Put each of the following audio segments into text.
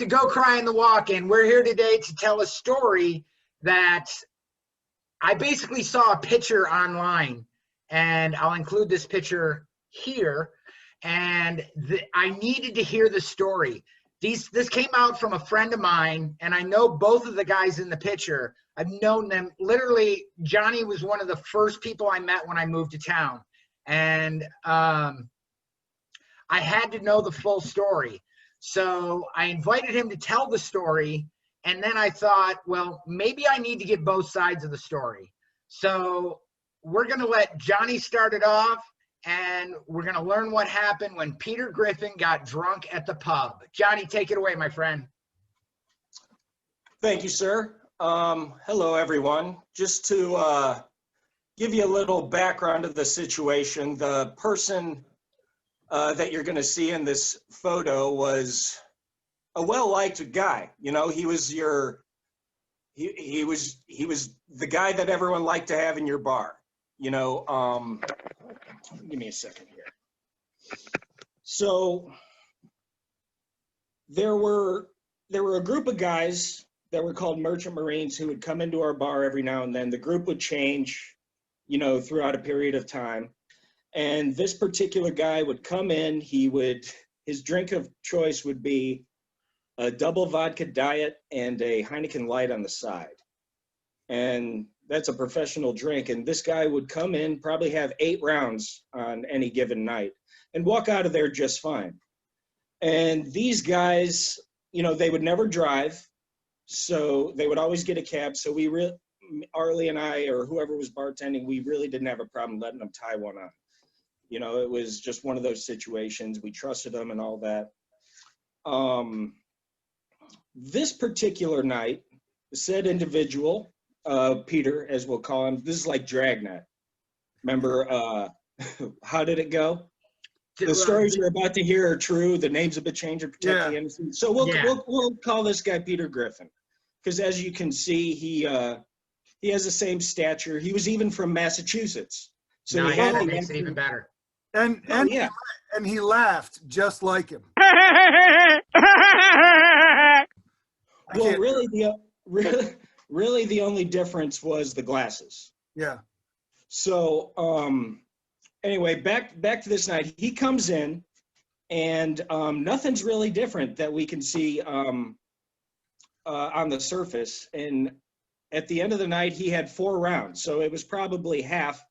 to Go Cry in the Walk-In. We're here today to tell a story that I basically saw a picture online, and I'll include this picture here. And I needed to hear the story. This came out from a friend of mine, and I know both of the guys in the picture. I've known them. Literally, Johnny was one of the first people I met when I moved to town. And I had to know the full story. So I invited him to tell the story. And then I thought, well, maybe I need to get both sides of the story. So we're going to let Johnny start it off. And we're going to learn what happened when Peter Griffin got drunk at the pub. Johnny, take it away, my friend. Thank you, sir. Hello, everyone. Just to give you a little background of the situation, the person that you're going to see in this photo was a well-liked guy. You know, he was he was the guy that everyone liked to have in your bar. You know, give me a second here. So there were a group of guys that were called Merchant Marines who would come into our bar every now and then. The group would change, you know, throughout a period of time. And this particular guy would come in, his drink of choice would be a double vodka diet and a Heineken Light on the side. And that's a professional drink. And this guy would come in, probably have 8 rounds on any given night and walk out of there just fine. And these guys, you know, they would never drive. So they would always get a cab. So Arleigh and I, or whoever was bartending, we really didn't have a problem letting them tie one on. You know, it was just one of those situations. We trusted them and all that. This particular night, said individual, Peter, as we'll call him, this is like Dragnet. Remember, how did it go? The stories you're about to hear are true. The names have been changed to protect the innocent. So we'll call this guy Peter Griffin, because as you can see, he has the same stature. He was even from Massachusetts. So that makes it even better. And he laughed just like him. Well, really, the only difference was the glasses. Yeah. So, anyway, back to this night. He comes in, and nothing's really different that we can see on the surface. And at the end of the night, he had 4 rounds, so it was probably half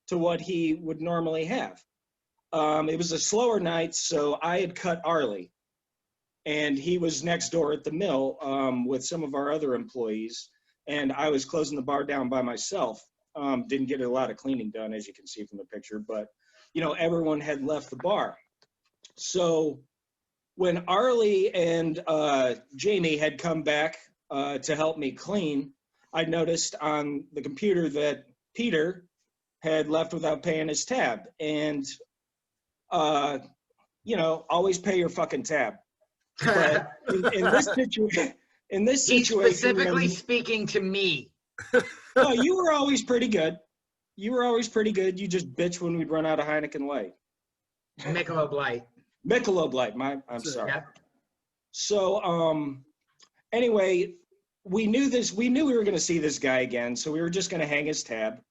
to what he would normally have. It was a slower night, so I had cut Arleigh, and he was next door at the mill with some of our other employees, and I was closing the bar down by myself. Didn't get a lot of cleaning done, as you can see from the picture, but, you know, everyone had left the bar. So when Arleigh and Jamie had come back to help me clean, I noticed on the computer that Peter had left without paying his tab. And you know, always pay your fucking tab. But in this situation, He's specifically speaking to me. No, you were always pretty good. You just bitch when we'd run out of Heineken Light. Michelob Light. Michelob Light. I'm sorry. Yeah. So anyway, we knew we were going to see this guy again, so we were just going to hang his tab.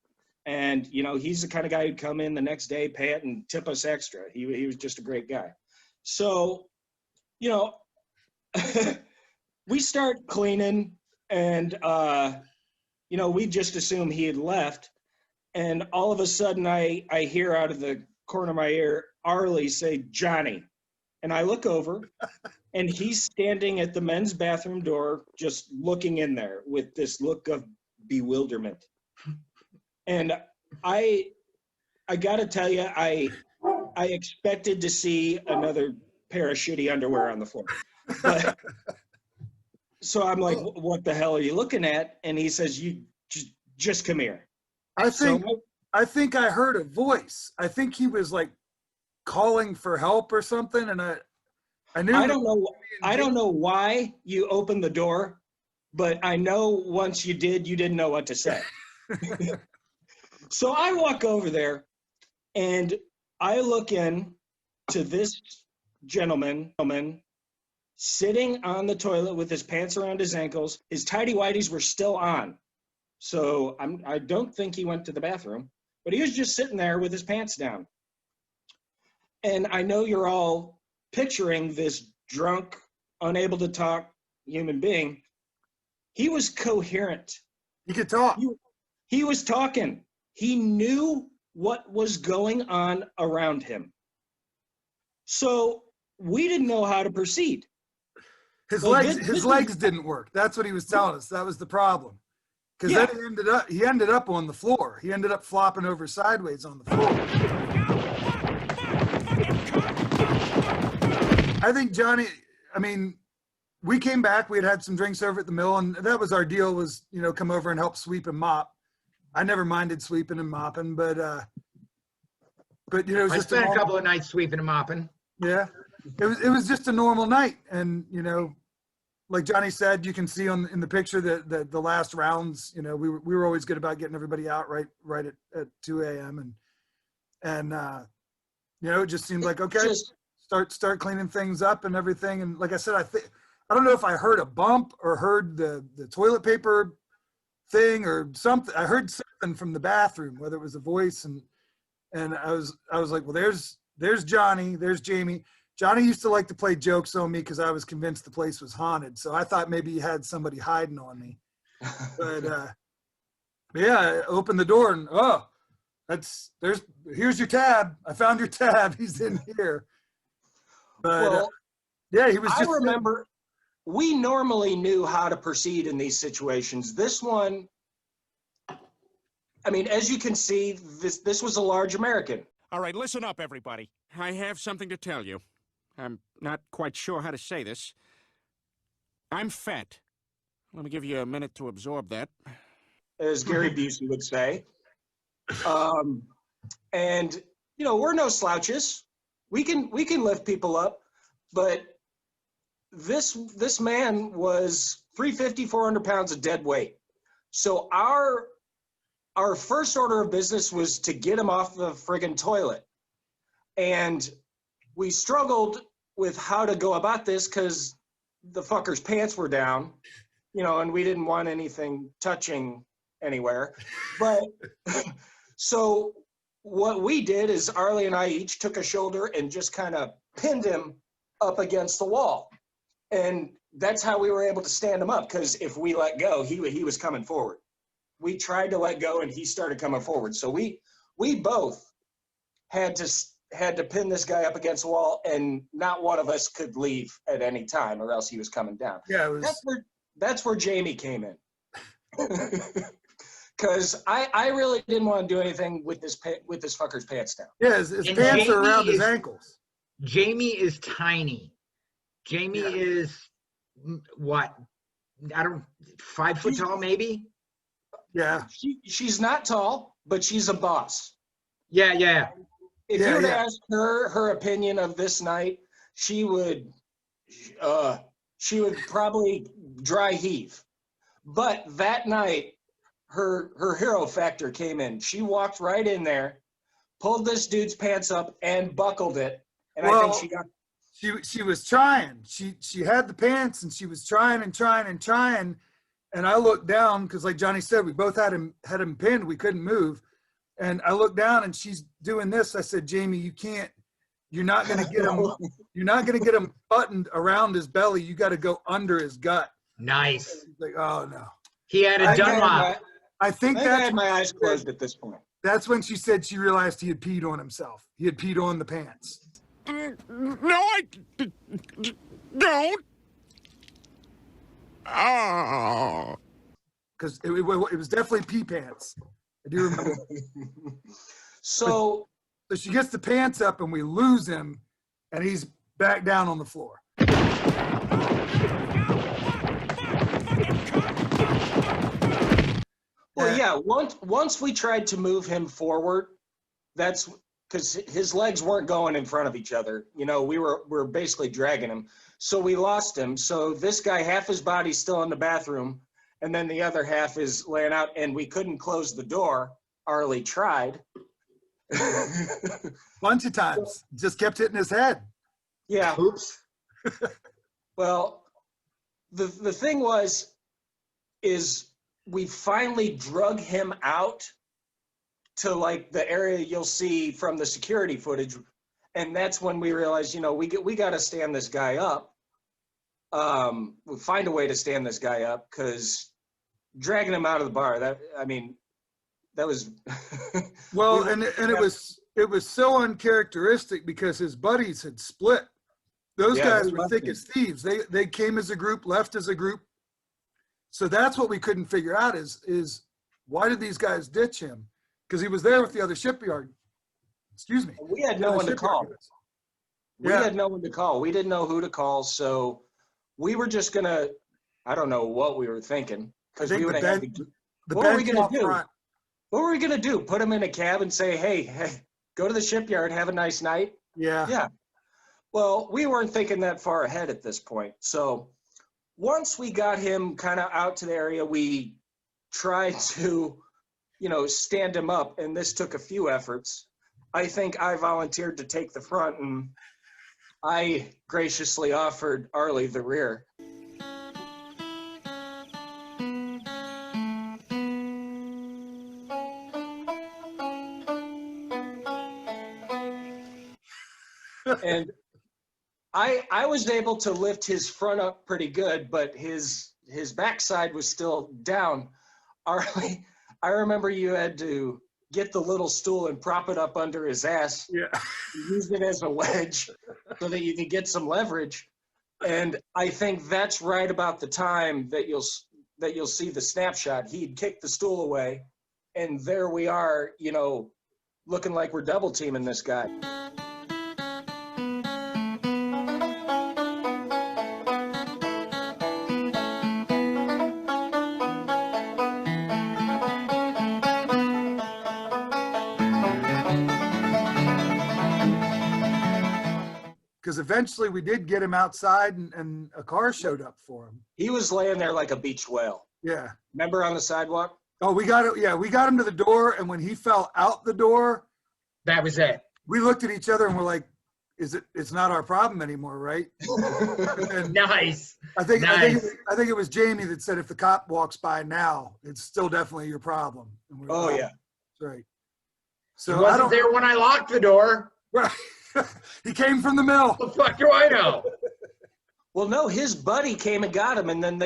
And, you know, he's the kind of guy who'd come in the next day, pay it, and tip us extra. He was just a great guy. So, you know, we start cleaning, and, you know, we just assumed he had left. And all of a sudden, I hear out of the corner of my ear, Arleigh say, "Johnny." And I look over, and he's standing at the men's bathroom door, just looking in there with this look of bewilderment. And I got to tell you, I expected to see another pair of shitty underwear on the floor. But, so I'm like, "What the hell are you looking at?" And he says, "You just come here." I think I heard a voice. I think he was like calling for help or something, and I knew. I don't know why you opened the door, but I know once you did, you didn't know what to say. So I walk over there, and I look in to this gentleman sitting on the toilet with his pants around his ankles. His tighty-whities were still on. So I don't think he went to the bathroom, but he was just sitting there with his pants down. And I know you're all picturing this drunk, unable to talk human being. He was coherent. He could talk. He was talking. He knew what was going on around him. So we didn't know how to proceed. His So legs didn't work. That's what he was telling us. That was the problem. Because Yeah. then he ended up on the floor. He ended up flopping over sideways on the floor. I think Johnny, I mean, we came back, we had some drinks over at the mill, and that was our deal, was, you know, come over and help sweep and mop. I never minded sweeping and mopping, but you know, it was I just spent a couple of nights sweeping and mopping. yeah, it was just a normal night. And, you know, like Johnny said, you can see in the picture that the last rounds, you know, we were always good about getting everybody out right at 2 a.m. and you know, it just seemed like, okay, start cleaning things up and everything. And like I said, I don't know if I heard a bump or heard the toilet paper thing or something. I heard something from the bathroom, whether it was a voice, and I was like, well, there's Johnny, there's Jamie. Johnny used to like to play jokes on me because I was convinced the place was haunted. So I thought maybe he had somebody hiding on me. But yeah, I opened the door and here's your tab. I found your tab. He's in here. But yeah, he was just. I remember we normally knew how to proceed in these situations. This one, I mean, as you can see, this was a large American. All right, listen up, everybody. I have something to tell you. I'm not quite sure how to say this. I'm fat. Let me give you a minute to absorb that. As Gary Busey would say. And, you know, we're no slouches. We can lift people up, but this man was 350, 400 pounds of dead weight. So our first order of business was to get him off the friggin' toilet. And we struggled with how to go about this because the fucker's pants were down, you know, and we didn't want anything touching anywhere. But so what we did is Arleigh and I each took a shoulder and just kind of pinned him up against the wall. And that's how we were able to stand him up, because if we let go, he was coming forward. We tried to let go and he started coming forward. So we both had to pin this guy up against the wall, and not one of us could leave at any time or else he was coming down. Yeah, that's where Jamie came in. Because I really didn't want to do anything with this fucker's pants down. Yeah, his pants are around his ankles. Jamie is tiny. Jamie is what? 5 foot tall, maybe. Yeah. She's not tall, but she's a boss. Yeah. If you were to ask her opinion of this night, she would probably dry heave. But that night, her hero factor came in. She walked right in there, pulled this dude's pants up, and buckled it. And I think she got. She was trying. She had the pants, and she was trying. And I looked down because, like Johnny said, we both had him pinned. We couldn't move. And I looked down, and she's doing this. I said, Jamie, you can't. You're not going to get him. You're not going to get him buttoned around his belly. You got to go under his gut. Nice. Like, oh no. He had a Dunlop. I had my eyes closed at this point. That's when she said she realized he had peed on himself. He had peed on the pants. No, I don't. Oh. Because it was definitely pee pants. I do remember. So she gets the pants up, and we lose him, and he's back down on the floor. Well, yeah. Once we tried to move him forward, that's because his legs weren't going in front of each other. You know, we were basically dragging him. So we lost him. So this guy, half his body's still in the bathroom, and then the other half is laying out, and we couldn't close the door. Arleigh tried. Bunch of times. Just kept hitting his head. Yeah. Oops. Well, the thing is we finally drug him out to like the area you'll see from the security footage. And that's when we realized, we got to stand this guy up. We find a way to stand this guy up, because dragging him out of the bar, that was Well, and it was so uncharacteristic because his buddies had split. Those guys were thick as thieves. They came as a group, left as a group. So that's what we couldn't figure out is why did these guys ditch him? Because he was there with the other shipyard. Excuse me. We had no one to call. We had no one to call. We didn't know who to call. So we were just going to, I don't know what we were thinking. Because we would have had to, what were we going to do? What were we going to do? Put him in a cab and say, hey, go to the shipyard, have a nice night? Yeah. Yeah. Well, we weren't thinking that far ahead at this point. So once we got him kind of out to the area, we tried to, stand him up. And this took a few efforts. I think I volunteered to take the front, and I graciously offered Arleigh the rear. And I was able to lift his front up pretty good, but his backside was still down. Arleigh, I remember you had to get the little stool and prop it up under his ass. Yeah. You used it as a wedge so that you could get some leverage. And I think that's right about the time that you'll see the snapshot. He'd kicked the stool away, and there we are, looking like we're double teaming this guy. Because eventually we did get him outside, and a car showed up for him. He was laying there like a beached whale. Yeah. Remember on the sidewalk? Oh, we got it. Yeah, we got him to the door, and when he fell out the door, That was it. we looked at each other and we're like, it's not our problem anymore, right? And Nice. I think Nice. it was Jamie that said, if the cop walks by now, it's still definitely your problem. And we're Oh, like, yeah. That's right. He So wasn't there when I locked the door. Right. He came from the mill. The fuck do I know? Well, no, his buddy came and got him, and then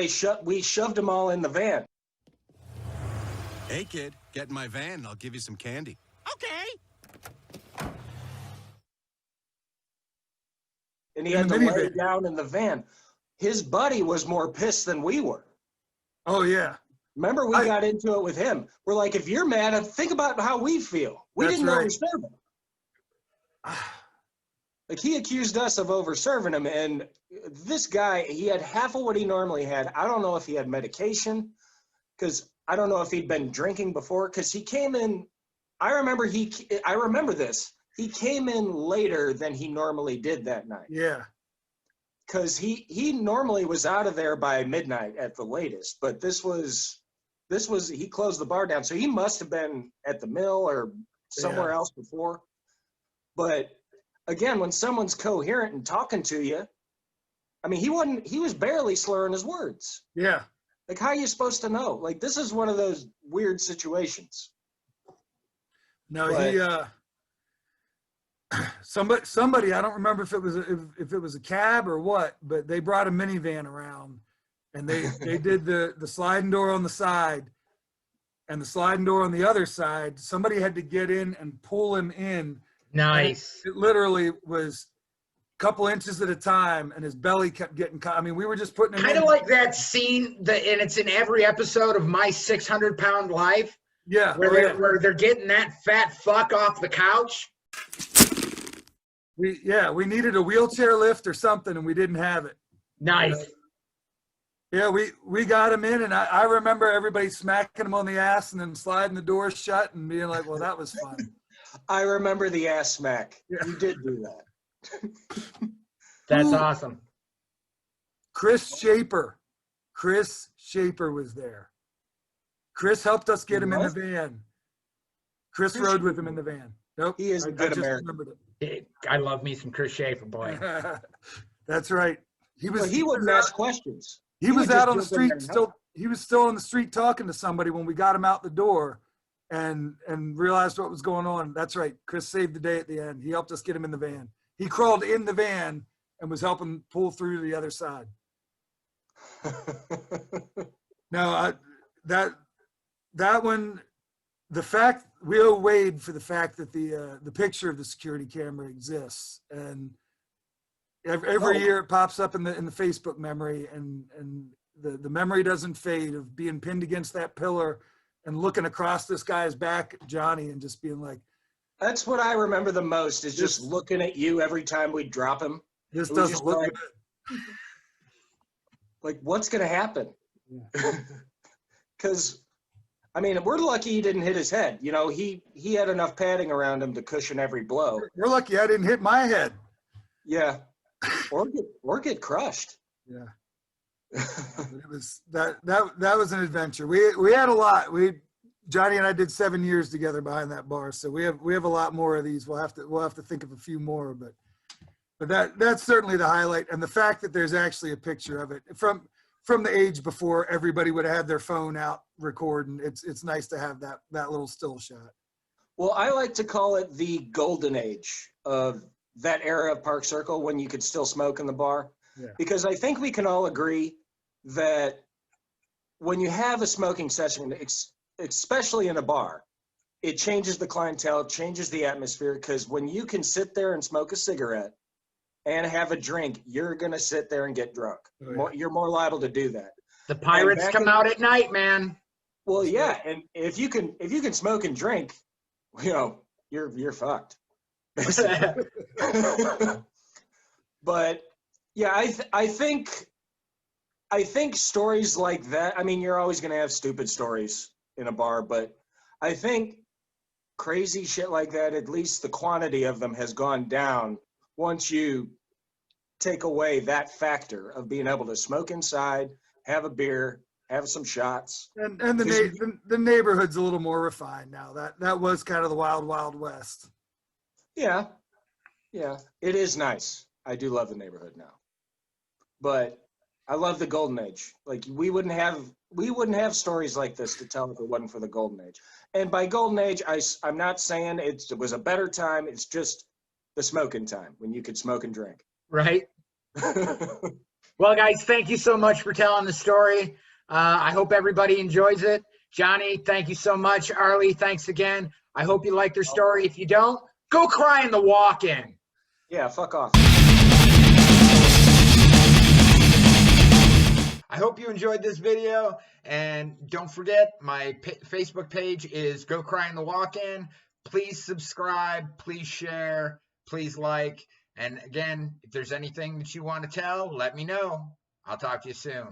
we shoved them all in the van. Hey, kid, get in my van and I'll give you some candy. Okay. And he In had the to lay minivan. down in the van. His buddy was more pissed than we were. Oh, yeah. Remember, we got into it with him. We're like, if you're mad, think about how we feel. We That's didn't right. overserve him. Like, he accused us of overserving him, and this guy, he had half of what he normally had. I don't know if he had medication, because I don't know if he'd been drinking before, because he came in, I remember this. He came in later than he normally did that night. Yeah. Because he normally was out of there by midnight at the latest, but this was he closed the bar down, so he must have been at the mill or somewhere else before. But again, when someone's coherent and talking to you, I mean, he was barely slurring his words. Yeah. Like, how are you supposed to know? Like, this is one of those weird situations. No, But- somebody, I don't remember if it was a cab or what, but they brought a minivan around, and they did the sliding door on the side and the sliding door on the other side. Somebody had to get in and pull him in. Nice. It literally was a couple inches at a time, and his belly kept getting caught. I mean, we were just putting him Kind in. of like that scene and it's in every episode of My 600-Pound Life, Yeah. where they're getting that fat fuck off the couch. We needed a wheelchair lift or something, and we didn't have it. Nice. Yeah, we got him in, and I remember everybody smacking him on the ass and then sliding the door shut and being like, well, that was fun. I remember the ass smack. Yeah. You did do that. That's Ooh. awesome. Chris Shaper was there. Chris helped us get him in the van. Chris rode with him in the van. Nope. He is a good just American. remembered it. I love me some Chris Schaefer, boy. That's right. He But was he wouldn't ask questions. he was would out just on the jump in there street and still. help. He was still on the street talking to somebody when we got him out the door, and realized what was going on. That's right. Chris saved the day at the end. He helped us get him in the van. He crawled in the van and was helping pull through to the other side. No, that one, the fact we owe Wade for the fact that the picture of the security camera exists, and every year it pops up in the Facebook memory, and the memory doesn't fade of being pinned against that pillar and looking across this guy's back at Johnny and just being like, That's what I remember the most is just looking at you every time we drop him. this It was doesn't just look like, good. like, what's going to happen? Because, I mean, we're lucky he didn't hit his head. You know, he had enough padding around him to cushion every blow. We're lucky I didn't hit my head. Yeah. Or get crushed. Yeah. It was that was an adventure. We had a lot. Johnny and I did 7 years together behind that bar, so we have a lot more of these. We'll have to think of a few more, but that's certainly the highlight. And the fact that there's actually a picture of it from the age before everybody would have had their phone out recording. It's nice to have that little still shot. Well, I like to call it the golden age of that era of Park Circle when you could still smoke in the bar. Yeah. Because I think we can all agree that when you have a smoking session, especially in a bar, it changes the clientele, it changes the atmosphere, because when you can sit there and smoke a cigarette and have a drink, you're going to sit there and get drunk. Oh, yeah. You're more liable to do that. The pirates come out at night, man. Well, yeah, and if you can smoke and drink, you know, you're fucked. But yeah, I think stories like that, I mean, you're always going to have stupid stories in a bar, but I think crazy shit like that, at least the quantity of them has gone down once you take away that factor of being able to smoke inside, have a beer, have some shots. And the neighborhood's a little more refined now. That was kind of the wild, wild west. Yeah. Yeah. It is nice. I do love the neighborhood now. But I love the golden age. Like we wouldn't have stories like this to tell if it wasn't for the golden age. And by golden age, I'm not saying it was a better time. It's just the smoking time when you could smoke and drink. Right. Well, guys, thank you so much for telling the story. I hope everybody enjoys it. Johnny, thank you so much. Arleigh, thanks again. I hope you liked their story. If you don't, go cry in the walk-in. Yeah, fuck off. I hope you enjoyed this video, and don't forget my Facebook page is Go Cry in the Walk-In. Please subscribe, please share, please like, and again, if there's anything that you want to tell, let me know. I'll talk to you soon.